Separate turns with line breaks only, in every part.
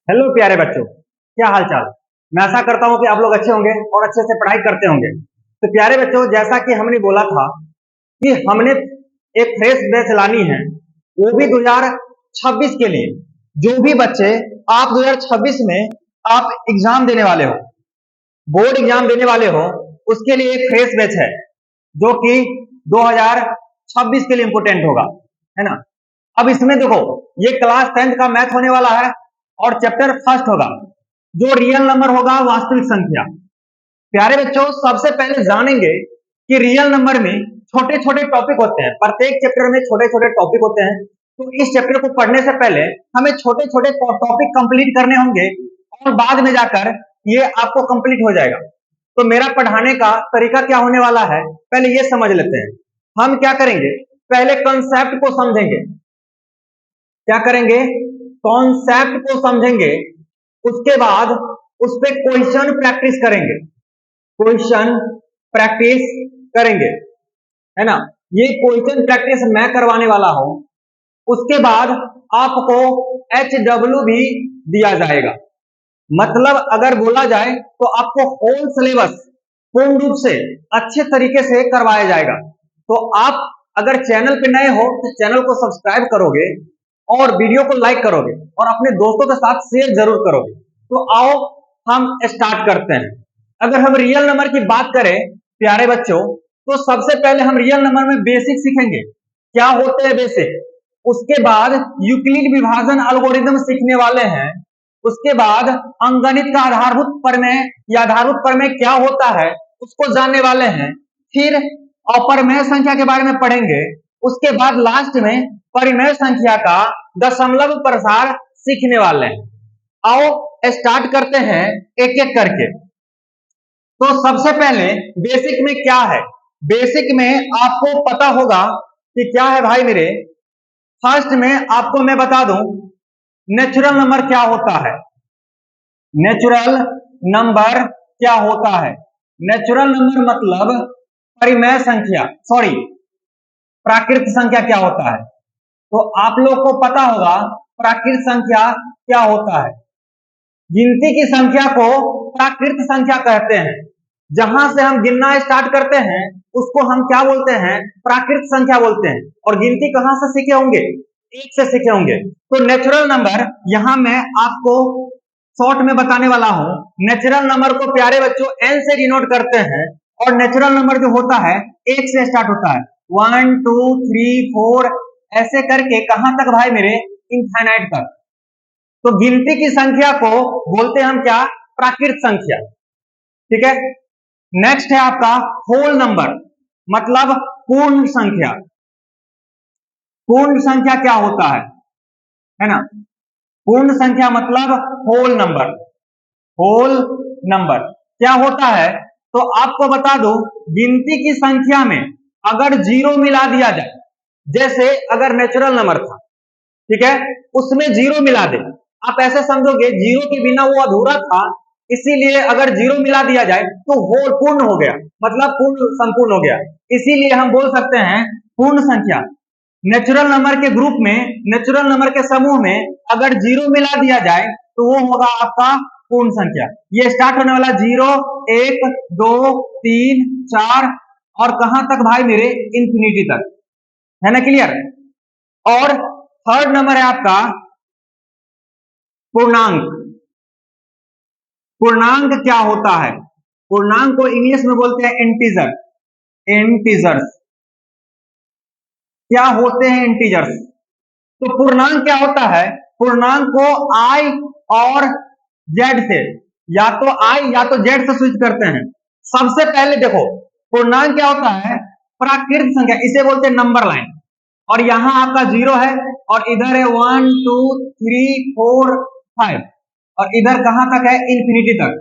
Hello प्यारे बच्चों, क्या हाल चाल। मैं आशा करता हूँ कि आप लोग अच्छे होंगे और अच्छे से पढ़ाई करते होंगे। तो प्यारे बच्चों, जैसा कि हमने बोला था कि हमने एक फ्रेश बैच लानी है, वो भी 2026 के लिए। जो भी बच्चे आप 2026 में आप एग्जाम देने वाले हो, बोर्ड एग्जाम देने वाले हो, उसके लिए एक फ्रेश बैच है जो कि 2026 के लिए इंपोर्टेंट होगा, है ना। अब इसमें देखो, ये क्लास 10th का मैथ होने वाला है और चैप्टर फर्स्ट होगा जो रियल नंबर होगा, वास्तविक संख्या। प्यारे बच्चों, सबसे पहले जानेंगे कि रियल नंबर में छोटे छोटे टॉपिक होते हैं, प्रत्येक चैप्टर में छोटे छोटे टॉपिक होते हैं। तो इस चैप्टर को पढ़ने से पहले हमें छोटे छोटे टॉपिक कंप्लीट करने होंगे और बाद में जाकर ये आपको कंप्लीट हो जाएगा। तो मेरा पढ़ाने का तरीका क्या होने वाला है, पहले ये समझ लेते हैं। हम क्या करेंगे, पहले कॉन्सेप्ट को समझेंगे। क्या करेंगे, कॉन्सेप्ट को समझेंगे। उसके बाद उस पर क्वेश्चन प्रैक्टिस करेंगे, क्वेश्चन प्रैक्टिस करेंगे, है ना। ये क्वेश्चन प्रैक्टिस मैं करवाने वाला हूं। उसके बाद आपको HW भी दिया जाएगा। मतलब अगर बोला जाए तो आपको होल सिलेबस पूर्ण रूप से अच्छे तरीके से करवाया जाएगा। तो आप अगर चैनल पे नए हो तो चैनल को सब्सक्राइब करोगे और वीडियो को लाइक करोगे और अपने दोस्तों के साथ शेयर जरूर करोगे। तो आओ हम स्टार्ट करते हैं। अगर हम रियल नंबर की बात करें प्यारे बच्चों, तो सबसे पहले हम रियल नंबर में बेसिक सीखेंगे, क्या होते हैं बेसिक। उसके बाद यूक्लिड विभाजन एल्गोरिथम सीखने वाले हैं। उसके बाद अंकगणित का आधारभूत प्रमेय या आधारभूत प्रमेय क्या होता है उसको जानने वाले हैं। फिर अपरमेय संख्या के बारे में पढ़ेंगे। उसके बाद लास्ट में परिमेय संख्या का दशमलव प्रसार सीखने वाले हैं। आओ स्टार्ट करते हैं एक एक करके। तो सबसे पहले बेसिक में क्या है, बेसिक में आपको पता होगा कि क्या है भाई मेरे। फर्स्ट में आपको मैं बता दूं नेचुरल नंबर क्या होता है। नेचुरल नंबर क्या होता है, नेचुरल नंबर मतलब परिमेय संख्या, सॉरी प्राकृत संख्या क्या होता है। तो आप लोग को पता होगा प्राकृत संख्या क्या होता है। गिनती की संख्या को प्राकृत संख्या कहते हैं। जहां से हम गिनना स्टार्ट करते हैं उसको हम क्या बोलते हैं, प्राकृत संख्या बोलते हैं। और गिनती कहां से सीखे होंगे, एक से सीखे होंगे। तो नेचुरल नंबर यहां मैं आपको शॉर्ट में बताने वाला हूं। नेचुरल नंबर को प्यारे बच्चों n से डिनोट करते हैं और नेचुरल नंबर जो होता है एक से स्टार्ट होता है, 1 2 3 4 ऐसे करके कहां तक भाई मेरे, इनफाइनाइट तक। तो गिनती की संख्या को बोलते हैं हम क्या, प्राकृत संख्या। ठीक है। नेक्स्ट है आपका होल नंबर मतलब पूर्ण संख्या। पूर्ण संख्या क्या होता है ना। पूर्ण संख्या मतलब होल नंबर। होल नंबर क्या होता है, तो आपको बता दो गिनती की संख्या में अगर जीरो मिला दिया जाए, जैसे अगर नेचुरल नंबर था, ठीक है, उसमें जीरो मिला दे, आप ऐसे समझोगे जीरो के बिना वो अधूरा था, इसीलिए अगर जीरो मिला दिया जाए तो होल पूर्ण हो गया, मतलब पूर्ण संपूर्ण हो गया। इसीलिए हम बोल सकते हैं पूर्ण संख्या। नेचुरल नंबर के ग्रुप में, नेचुरल नंबर के समूह में अगर जीरो मिला दिया जाए तो वो होगा आपका पूर्ण संख्या। ये स्टार्ट होने वाला 0 1 2 3 4 और कहां तक भाई मेरे, इंफिनिटी तक, है ना, क्लियर। और थर्ड नंबर है आपका पूर्णांक। पूर्णांक क्या होता है, पूर्णांक को इंग्लिश में बोलते हैं इंटीजर। इंटीजर्स क्या होते हैं, इंटीजर्स। तो पूर्णांक क्या होता है, पूर्णांक को आई और जेड से, या तो आई या तो जेड से स्विच करते हैं। सबसे पहले देखो पूर्णांक क्या होता है, प्राकृत संख्या, इसे बोलते हैं नंबर लाइन। और यहां आपका 0 है और इधर है 1 2 3 4 5 और इधर कहां तक है, इंफिनिटी तक।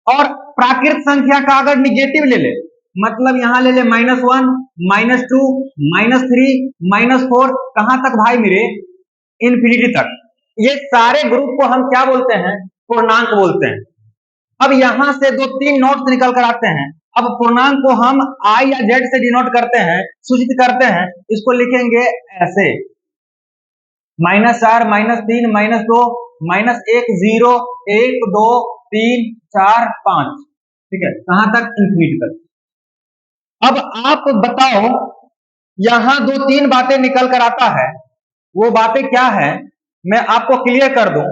और प्राकृत संख्या का अगर निगेटिव ले ले, मतलब यहां ले ले -1 -2 -3 -4 कहां तक भाई मेरे, इंफिनिटी तक। ये सारे ग्रुप को हम क्या बोलते हैं, पूर्णांक बोलते हैं। अब यहां से दो तीन नोट्स निकल कर आते हैं। अब पूर्णांक को हम आई या जेड से डिनोट करते हैं, सूचित करते हैं। इसको लिखेंगे ऐसे -4 -3 -2 -1 0 1 2 3 4 5, ठीक है, कहां तक? इंफिनिटी तक। अब आप बताओ, यहां दो तीन बातें निकल कर आता है, वो बातें क्या है मैं आपको क्लियर कर दूं।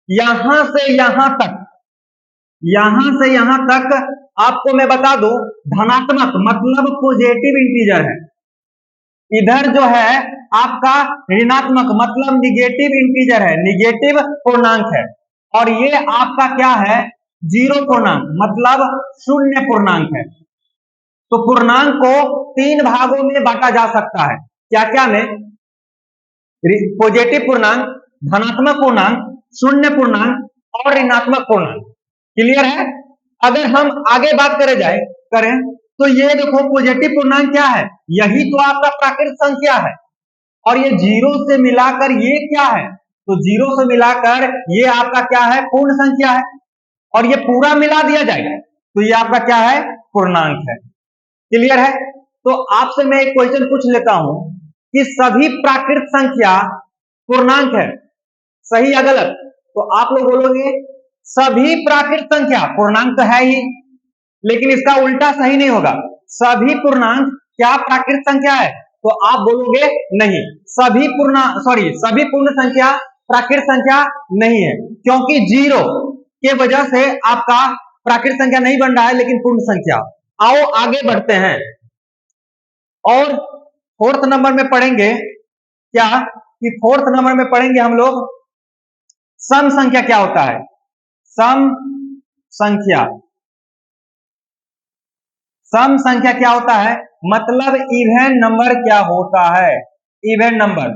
यहां से यहां तक, यहां से यहां तक आपको मैं बता दूं धनात्मक मतलब पॉजिटिव इंटीजर है। इधर जो है आपका ऋणात्मक मतलब निगेटिव इंटीजर है, निगेटिव पूर्णांक है। और ये आपका क्या है? जीरो पूर्णांक मतलब शून्य पूर्णांक है। तो पूर्णांक को तीन भागों में बांटा जा सकता है। क्या क्या में? पॉजिटिव पूर्णांक, धनात्मक पूर्णांक, शून्य पूर्णांक और ऋणात्मक पूर्णांक। क्लियर है? अगर हम आगे बात करें तो ये देखो पॉजिटिव पूर्णांक क्या है? यही तो आपका प्राकृत संख्या है। और ये जीरो से मिलाकर ये क्या है? तो जीरो से मिलाकर ये आपका क्या है? पूर्ण संख्या है। और ये पूरा मिला दिया जाएगा तो ये आपका क्या है? पूर्णांक है। क्लियर है? तो आपसे मैं एक क्वेश्चन पूछ लेता हूं कि सभी प्राकृत संख्या पूर्णांक है, सही या गलत? तो आप लोग बोलोगे सभी प्राकृत संख्या पूर्णांक तो है ही, लेकिन इसका उल्टा सही नहीं होगा। सभी पूर्णांक क्या प्राकृत संख्या है? तो आप बोलोगे नहीं, सभी पूर्ण संख्या प्राकृत संख्या नहीं है, क्योंकि जीरो के वजह से आपका प्राकृत संख्या नहीं बन रहा है, लेकिन पूर्ण संख्या। आओ आगे बढ़ते हैं और फोर्थ नंबर में पढ़ेंगे क्या कि फोर्थ नंबर में पढ़ेंगे हम लोग सम संख्या क्या होता है। सम संख्या, सम संख्या क्या होता है? मतलब इवन नंबर क्या होता है? Even number.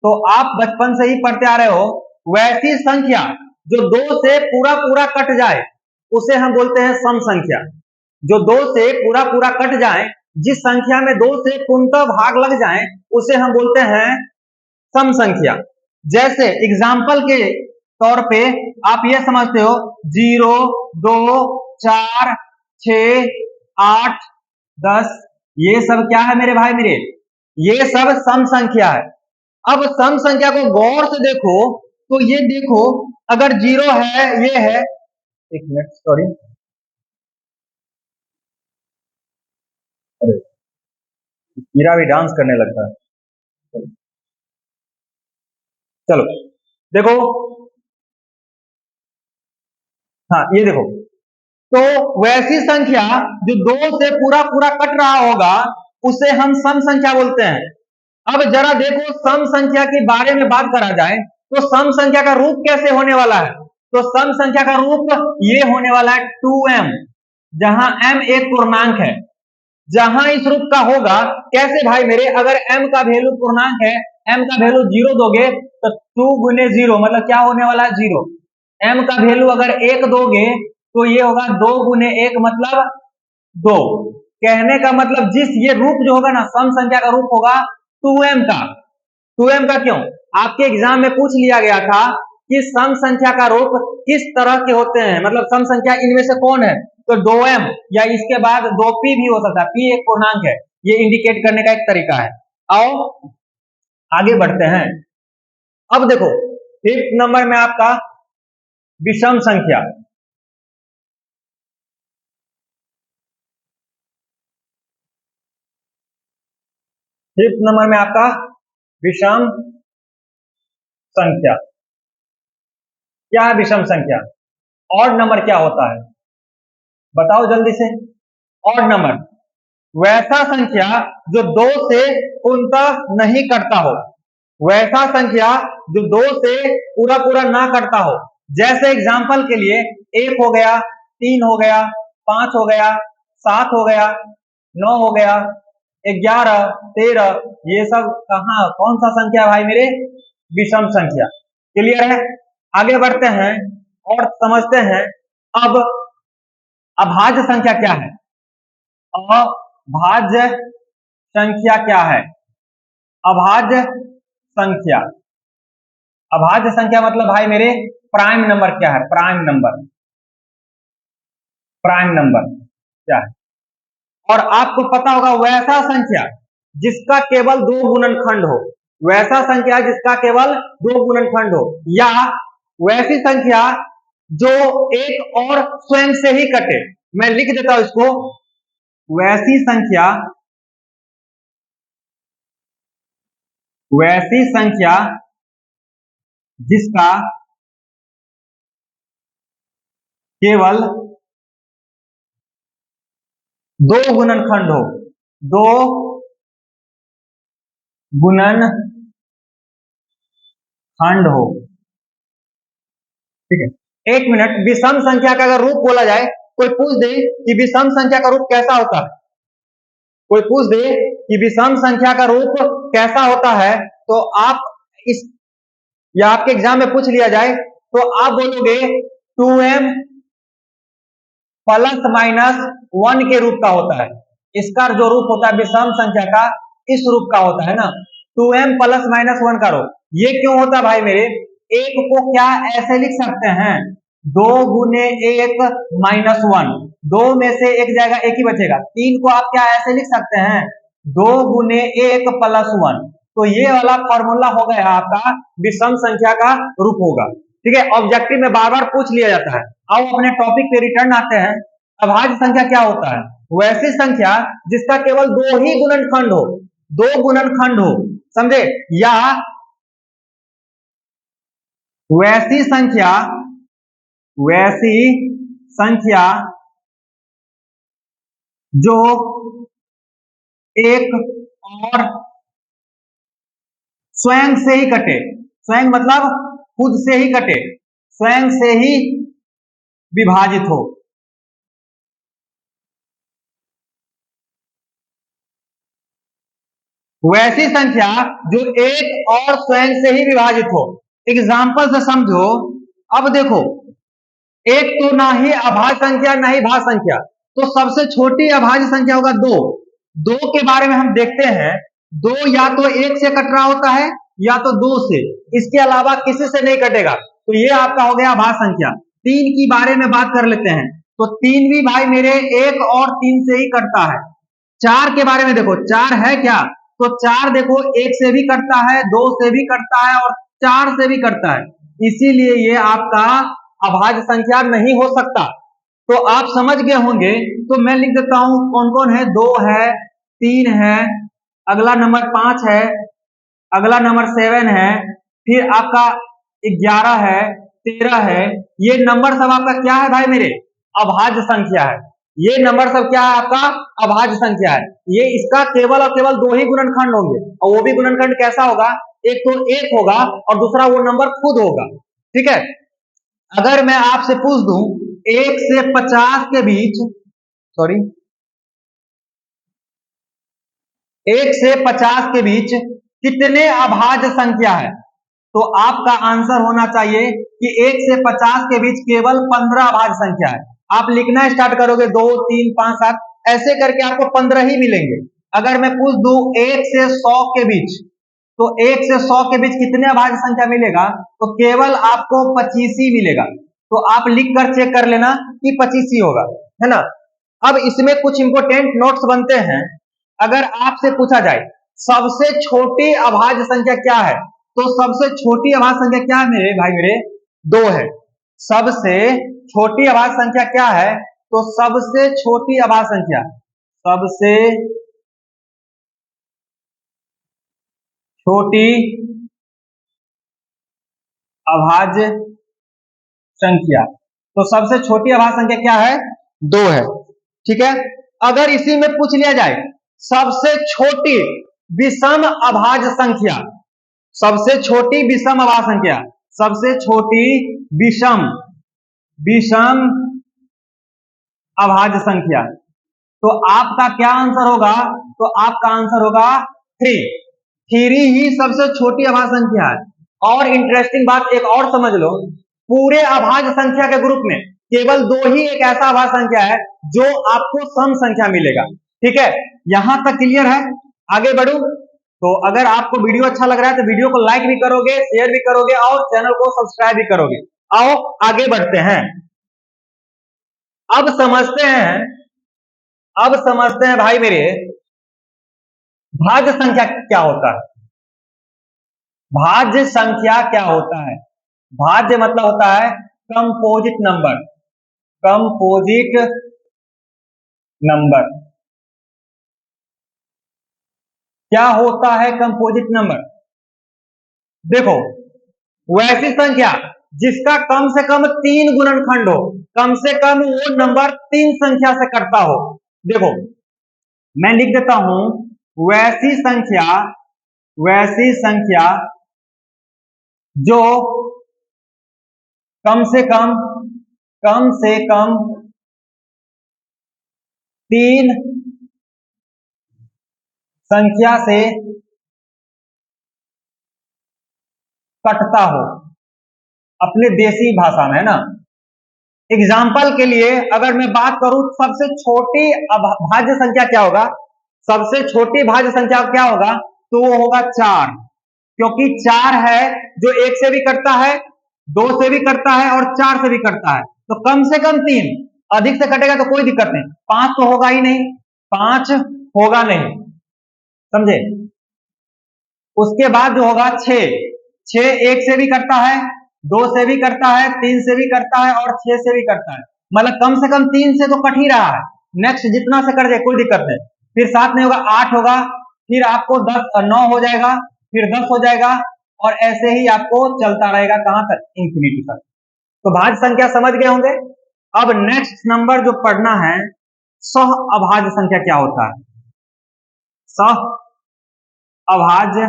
तो आप बचपन से ही पढ़ते आ रहे हो, वैसी संख्या जो दो से पूरा पूरा कट जाए उसे हम बोलते हैं सम संख्या। जो दो से पूरा पूरा कट जाए, जिस संख्या में दो से पूर्णतः भाग लग जाए उसे हम बोलते हैं सम संख्या। जैसे एग्जाम्पल के तौर पे आप ये समझते हो 0 2 4 6 8 10, ये सब क्या है मेरे भाई मेरे? ये सब सम संख्या है। अब सम संख्या को गौर से देखो तो ये देखो, अगर जीरो है, ये है, एक मिनट सॉरी, अरे हीरा भी डांस करने लगता है। चलो देखो, हाँ ये देखो, तो वैसी संख्या जो दो से पूरा पूरा कट रहा होगा उसे हम सम संख्या बोलते हैं। अब जरा देखो सम संख्या के बारे में बात करा जाए तो सम संख्या का रूप कैसे होने वाला है? तो सम संख्या का रूप ये होने वाला है 2m, जहां m एक पूर्णांक है। जहां इस रूप का होगा, कैसे भाई मेरे? अगर m का वैल्यू पूर्णांक है, m का वैल्यू जीरो दोगे तो 2 गुने जीरो मतलब क्या होने वाला है? जीरो। m का वैल्यू अगर एक दोगे तो ये होगा 2 गुने एक मतलब 2। कहने का मतलब जिस ये रूप जो होगा ना, सम संख्या का रूप होगा 2m का। 2m का क्यों? आपके एग्जाम में पूछ लिया गया था कि सम संख्या का रूप किस तरह के होते हैं, मतलब सम संख्या इनमें से कौन है? तो 2m या इसके बाद 2p भी हो सकता है, p एक पूर्णांक है, ये इंडिकेट करने का एक तरीका है। आओ आगे बढ़ते हैं। अब देखो फिफ्थ नंबर में आपका विषम संख्या। फिफ्थ नंबर में आपका विषम संख्या। क्या है विषम संख्या? ऑड नंबर क्या होता है बताओ जल्दी से। ऑड नंबर वैसा संख्या जो दो से पूर्णतः नहीं कटता हो, वैसा संख्या जो दो से पूरा पूरा ना कटता हो। जैसे एग्जांपल के लिए 1 हो गया, 3 हो गया, 5 हो गया, 7 हो गया, 9 हो गया, 11 13, ये सब कहाँ कौन सा संख्या भाई मेरे? विषम संख्या। क्लियर है? आगे बढ़ते हैं और समझते हैं अब अभाज्य संख्या क्या है। अभाज्य संख्या क्या है? अभाज्य संख्या, अभाज्य संख्या मतलब भाई मेरे प्राइम नंबर क्या है? प्राइम नंबर, प्राइम नंबर क्या है? और आपको पता होगा वैसा संख्या जिसका केवल दो गुणनखंड हो, वैसा संख्या जिसका केवल दो गुणनखंड हो, या वैसी संख्या जो एक और स्वयं से ही कटे। मैं लिख देता हूं इसको, वैसी संख्या जिसका केवल दो गुणनखंड हो, दो गुणनखंड हो। ठीक है, एक मिनट। विषम संख्या का अगर रूप बोला जाए, कोई पूछ दे कि विषम संख्या का रूप कैसा होता है, कोई पूछ दे कि विषम संख्या का रूप कैसा होता है, तो आप इस, या आपके एग्जाम में पूछ लिया जाए तो आप बोलोगे 2m प्लस माइनस 1 के रूप का होता है। इसका जो रूप होता है विषम संख्या का, इस रूप का होता है ना, 2m प्लस माइनस 1 का रूप। ये क्यों होता है भाई मेरे? एक को क्या ऐसे लिख सकते हैं, 2 गुने 1 माइनस 1, 2 में से एक जाएगा, एक ही बचेगा। 3 को आप क्या ऐसे लिख सकते हैं, 2 गुने 1 प्लस 1। तो ये वाला फॉर्मूला हो गया आपका विषम संख्या का रूप होगा। ठीक है, ऑब्जेक्टिव में बार बार पूछ लिया जाता है। आओ अपने टॉपिक पे रिटर्न आते हैं। अभाज्य संख्या क्या होता है? वैसी संख्या जिसका केवल दो ही गुणनखंड हो, दो गुणनखंड हो, समझे? या वैसी संख्या जो एक और स्वयं से ही कटे। स्वयं मतलब खुद से ही कटे, स्वयं से ही विभाजित हो। वैसी संख्या जो एक और स्वयं से ही विभाजित हो। एग्जाम्पल से समझो। अब देखो, एक तो ना ही अभाज्य संख्या ना ही भाज्य संख्या, तो सबसे छोटी अभाज्य संख्या होगा 2। 2 के बारे में हम देखते हैं, 2 या तो 1 से कट रहा होता है या तो 2 से, इसके अलावा किसी से नहीं कटेगा। तो ये आपका हो गया अभाज्य संख्या। 3 की बारे में बात कर लेते हैं, तो 3 भी भाई मेरे 1 और 3 से ही कटता है। 4 के बारे में देखो, 4 है क्या, तो 4 देखो 1 से भी कटता है, 2 से भी कटता है और 4 से भी कटता है। इसीलिए ये आपका अभाज्य संख्या नहीं हो सकता। तो आप समझ गए होंगे, तो मैं लिख देता हूं कौन कौन है। 2 है, 3 है, अगला नंबर 5 है, अगला नंबर 7 है, फिर आपका 11 है, 13 है। ये नंबर सब आपका क्या है भाई मेरे? अभाज्य संख्या है। ये नंबर सब क्या है आपका? अभाज्य संख्या है। ये इसका केवल और केवल दो ही गुणनखंड होंगे, और वो भी गुणनखंड कैसा होगा? एक तो 1 होगा और दूसरा वो नंबर खुद होगा। ठीक है, अगर मैं आपसे पूछ दूं 1 से 50 के बीच, सॉरी 1 से 50 के बीच कितने अभाज्य संख्या है, तो आपका आंसर होना चाहिए कि 1 से 50 के बीच केवल 15 अभाज्य संख्या है। आप लिखना स्टार्ट करोगे 2, 3, 5, 7, ऐसे करके आपको 15 ही मिलेंगे। अगर मैं पूछ दूं 1 से 100 के बीच, तो 1 से 100 के बीच कितने अभाज्य संख्या मिलेगा, तो केवल आपको 25 ही मिलेगा। तो आप लिख कर चेक कर लेना कि 25 ही होगा, है ना। अब इसमें कुछ इंपोर्टेंट नोट्स बनते हैं। अगर आपसे पूछा जाए सबसे छोटी अभाज्य संख्या क्या है, तो सबसे छोटी अभाज्य संख्या क्या है मेरे भाई मेरे? 2 है। सबसे छोटी अभाज्य संख्या क्या है, तो सबसे छोटी अभाज्य संख्या, सबसे छोटी अभाज्य संख्या, तो सबसे छोटी अभाज्य संख्या क्या है? 2 है। ठीक है, अगर इसी में पूछ लिया जाए सबसे छोटी विषम अभाज्य संख्या, सबसे छोटी विषम अभाज्य संख्या, सबसे छोटी विषम अभाज्य संख्या, तो आपका क्या आंसर होगा? तो आपका आंसर होगा 3। 3 ही सबसे छोटी अभाज्य संख्या है। और इंटरेस्टिंग बात एक और समझ लो, पूरे अभाज्य संख्या के ग्रुप में केवल 2 ही एक ऐसा अभाज्य संख्या है जो आपको सम संख्या मिलेगा। ठीक है, यहां तक क्लियर है? आगे बढ़ू। तो अगर आपको वीडियो अच्छा लग रहा है तो वीडियो को लाइक भी करोगे, शेयर भी करोगे और चैनल को सब्सक्राइब भी करोगे। आओ आगे बढ़ते हैं। अब समझते हैं भाई मेरे, भाज्य संख्या क्या होता है। भाज्य संख्या क्या होता है? भाज्य मतलब होता है कंपोजिट नंबर, कंपोजिट नंबर। क्या होता है कंपोजिट नंबर? देखो, वैसी संख्या जिसका कम से कम 3 गुणनखंड हो, कम से कम वो नंबर 3 संख्या से करता हो। देखो, मैं लिख देता हूं, वैसी संख्या, वैसी संख्या जो कम से कम, कम से कम 3 संख्या से कटता हो, अपने देसी भाषा में, है ना। एग्जाम्पल के लिए अगर मैं बात करूं, सबसे छोटी भाज्य संख्या क्या होगा? सबसे छोटी भाज्य संख्या क्या होगा? तो वो होगा 4, क्योंकि 4 है जो 1 से भी कटता है, 2 से भी कटता है और 4 से भी कटता है। तो कम से कम 3, अधिक से कटेगा तो कोई दिक्कत नहीं, 5 तो होगा ही नहीं, 5 होगा नहीं, समझे। उसके बाद जो होगा 6, 6 1 से भी करता है, 2 से भी करता है, 3 से भी करता है और 6 से भी करता है। मतलब कम से कम 3 से तो कट ही रहा है, नेक्स्ट जितना से कर जाए कोई दिक्कत नहीं। फिर 7 नहीं होगा, 8 होगा, फिर आपको 10 9 हो जाएगा, फिर 10 हो जाएगा, और ऐसे ही आपको चलता रहेगा, कहां तक? इंफिनिटी तक। तो भाज्य संख्या समझ गए होंगे। अब नेक्स्ट नंबर जो पढ़ना है, सह अभाज्य संख्या क्या होता है? सह अभाज्य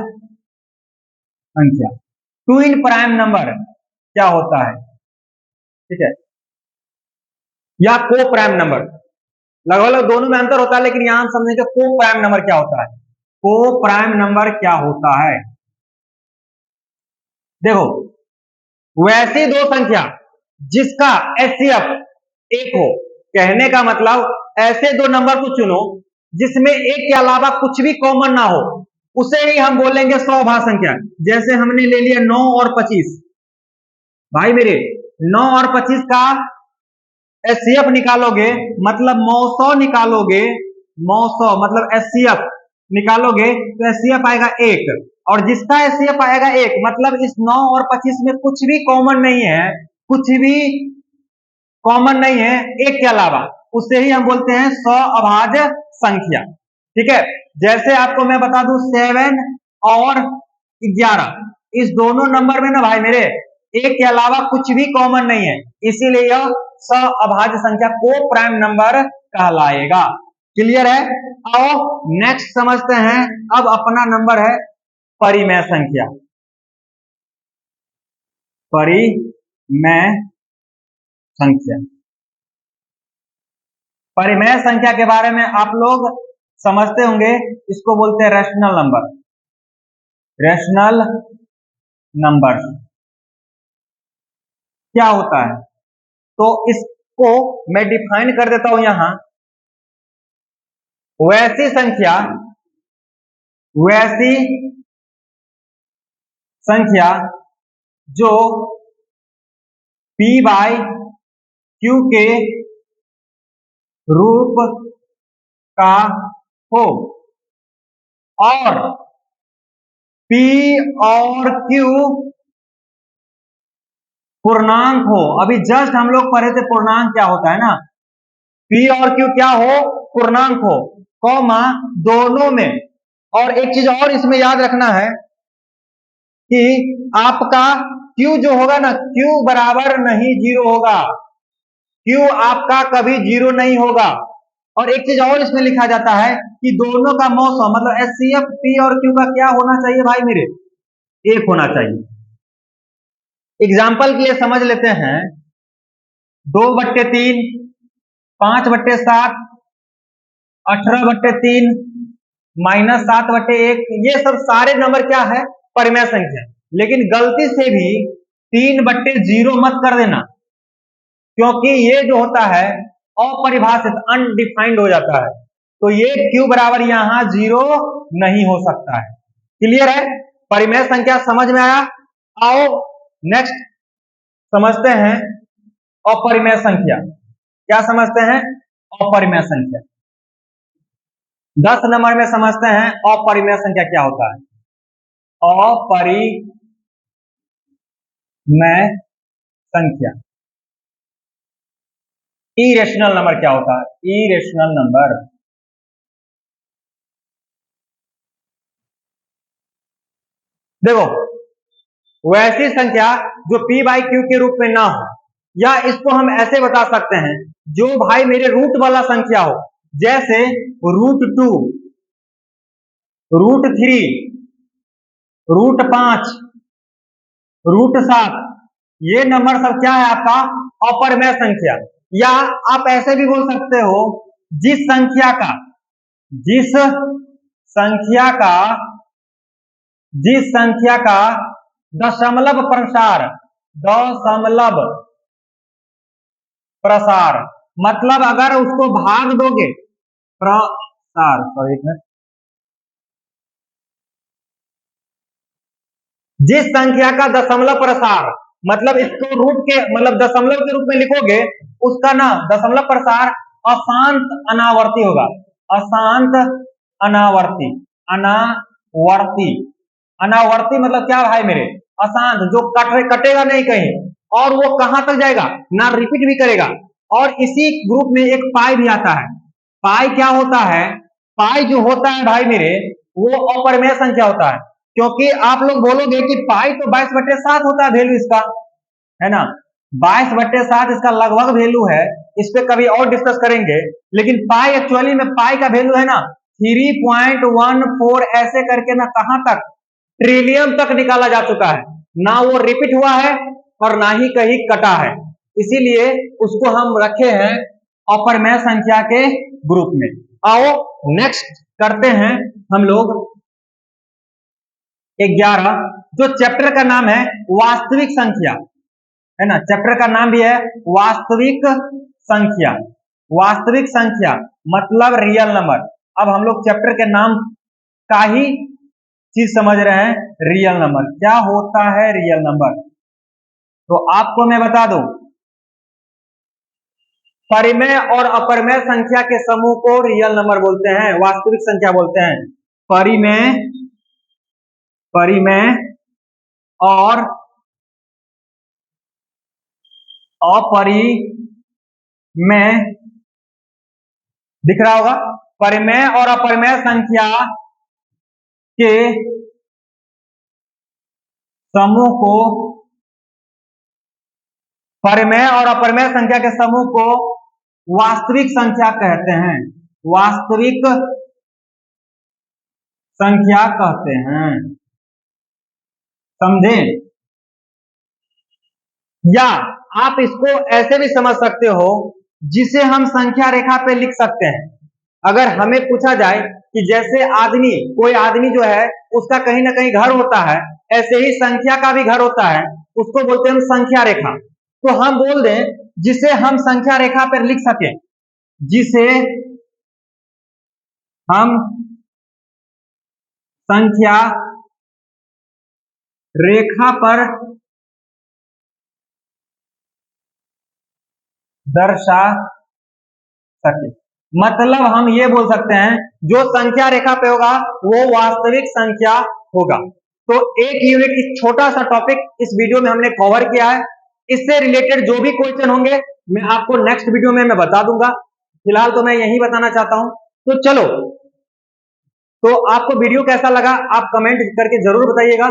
संख्या, ट्विन प्राइम नंबर क्या होता है? ठीक है, या को प्राइम नंबर, लगभग लगभग दोनों में अंतर होता है, लेकिन यहां समझेंगे को प्राइम नंबर क्या होता है। को प्राइम नंबर क्या होता है? देखो, वैसी दो संख्या जिसका एचसीएफ 1 हो, कहने का मतलब ऐसे दो नंबर को चुनो जिसमें 1 के अलावा कुछ भी कॉमन ना हो, उसे ही हम बोलेंगे सहअभाज्य संख्या। जैसे हमने ले लिया 9 और 25, भाई मेरे 9 और 25 का एचसीएफ निकालोगे, मतलब मौसौ निकालोगे, मौसौ मतलब एचसीएफ निकालोगे तो एचसीएफ आएगा 1, और जिसका एचसीएफ आएगा 1 मतलब इस 9 और 25 में कुछ भी कॉमन नहीं है, कुछ भी कॉमन नहीं है 1 के अलावा, उसे ही हम बोलते हैं सहअभाज्य संख्या। ठीक है, जैसे आपको मैं बता दूं 7 और 11, इस दोनों नंबर में ना भाई मेरे 1 के अलावा कुछ भी कॉमन नहीं है, इसीलिए यह सहअभाज्य संख्या को प्राइम नंबर कहलाएगा। क्लियर है? आओ नेक्स्ट समझते हैं। अब अपना नंबर है परिमेय संख्या। परिमेय संख्या, परिमेय संख्या के बारे में आप लोग समझते होंगे, इसको बोलते हैं रैशनल नंबर, रैशनल नंबर क्या होता है? तो इसको मैं डिफाइन कर देता हूं यहां, वैसी संख्या, वैसी संख्या जो P बाई Q के रूप का हो और P और Q पूर्णांक हो। अभी जस्ट हम लोग पढ़े थे पूर्णांक क्या होता है ना, P और Q क्या हो? पूर्णांक हो, कौमा दोनों में। और एक चीज और इसमें याद रखना है कि आपका Q जो होगा ना, Q बराबर नहीं 0 होगा, Q आपका कभी 0 नहीं होगा। और एक चीज और इसमें लिखा जाता है कि दोनों का मौसम मतलब एचसीएफ P और Q का क्या होना चाहिए भाई मेरे? 1 होना चाहिए। एग्जाम्पल के लिए समझ लेते हैं, 2/3, 5/7, 18/3, -7/1, ये सब सारे नंबर क्या है? परिमेय संख्या। लेकिन गलती से भी 3/0 मत कर देना, क्योंकि ये जो होता है अपरिभाषित, अनडिफाइंड हो जाता है, तो ये Q बराबर यहां 0 नहीं हो सकता है। क्लियर है? परिमेय संख्या समझ में आया। आओ नेक्स्ट समझते हैं अपरिमेय संख्या। क्या समझते हैं? अपरिमेय संख्या। 10 नंबर में समझते हैं अपरिमेय संख्या क्या होता है। अपरिमेय मैं संख्या। इरेशनल नंबर क्या होता है? इरेशनल नंबर देखो वैसी संख्या जो p बाई क्यू के रूप में ना हो, या इसको हम ऐसे बता सकते हैं जो भाई मेरे रूट वाला संख्या हो, जैसे √2, √3, √5, √7, ये नंबर सब क्या है आपका? अपरमेय संख्या। या आप ऐसे भी बोल सकते हो जिस संख्या का जिस संख्या का जिस संख्या का दशमलव प्रसार मतलब अगर उसको भाग दोगे, प्रसार, सॉरी एक मिनट, जिस संख्या का दशमलव प्रसार मतलब इसको रूट के मतलब दशमलव के रूप में लिखोगे, उसका ना दशमलव प्रसार अशांत अनावर्ती होगा। अशांत अनावर्ती, अनावर्ती, अनावर्ती मतलब क्या भाई मेरे? अशांत, जो कटेगा नहीं कहीं, और वो कहां तक जाएगा? ना रिपीट भी करेगा। और इसी ग्रुप में एक पाई भी आता है। पाई क्या होता है? पाई जो होता है भाई मेरे, वो अपरमेय संख्या होता है। क्योंकि आप लोग बोलोगे कि पाई तो 22/7 होता है वैल्यू इसका, है ना? 22/7 इसका लगभग वैल्यू है, इस पे कभी और डिस्कस करेंगे। लेकिन पाई एक्चुअली में पाई का वैल्यू है ना 3.14, ऐसे करके ना कहां तक? ट्रिलियन तक निकाला जा चुका है। ना वो रिपीट हुआ है और ना ही कहीं कटा है, इसीलिए उसको हम रखे हैं अपरमेय संख्या के ग्रुप में। आओ नेक्स्ट करते हैं हम लोग 11, जो चैप्टर का नाम है वास्तविक संख्या, है ना? चैप्टर का नाम भी है वास्तविक संख्या। वास्तविक संख्या मतलब रियल नंबर। अब हम लोग चैप्टर के नाम का ही चीज समझ रहे हैं, रियल नंबर। क्या होता है रियल नंबर? तो आपको मैं बता दूं, परिमेय और अपरमेय संख्या के समूह को रियल नंबर बोलते हैं, वास्तविक संख्या बोलते हैं। परिमेय परिमेय और अपरिमेय, दिख रहा होगा? परिमेय और अपरिमेय संख्या के समूह को, परिमेय और अपरिमेय संख्या के समूह को वास्तविक संख्या कहते हैं। वास्तविक संख्या कहते हैं, समझे? या आप इसको ऐसे भी समझ सकते हो, जिसे हम संख्या रेखा पे लिख सकते हैं। अगर हमें पूछा जाए कि जैसे आदमी, कोई आदमी जो है उसका कहीं ना कहीं घर होता है, ऐसे ही संख्या का भी घर होता है, उसको बोलते हैं संख्या रेखा। तो हम बोल दें जिसे हम संख्या रेखा पर लिख सके, जिसे हम संख्या रेखा पर दर्शा सके। मतलब हम ये बोल सकते हैं जो संख्या रेखा पे होगा वो वास्तविक संख्या होगा। तो एक यूनिट, इस छोटा सा टॉपिक इस वीडियो में हमने कवर किया है। इससे रिलेटेड जो भी क्वेश्चन होंगे मैं आपको नेक्स्ट वीडियो में मैं बता दूंगा। फिलहाल तो मैं यही बताना चाहता हूं। तो चलो, तो आपको वीडियो कैसा लगा आप कमेंट करके जरूर बताइएगा,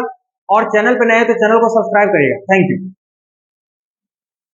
और चैनल पर नए हैं तो चैनल को सब्सक्राइब करिएगा। Thank you.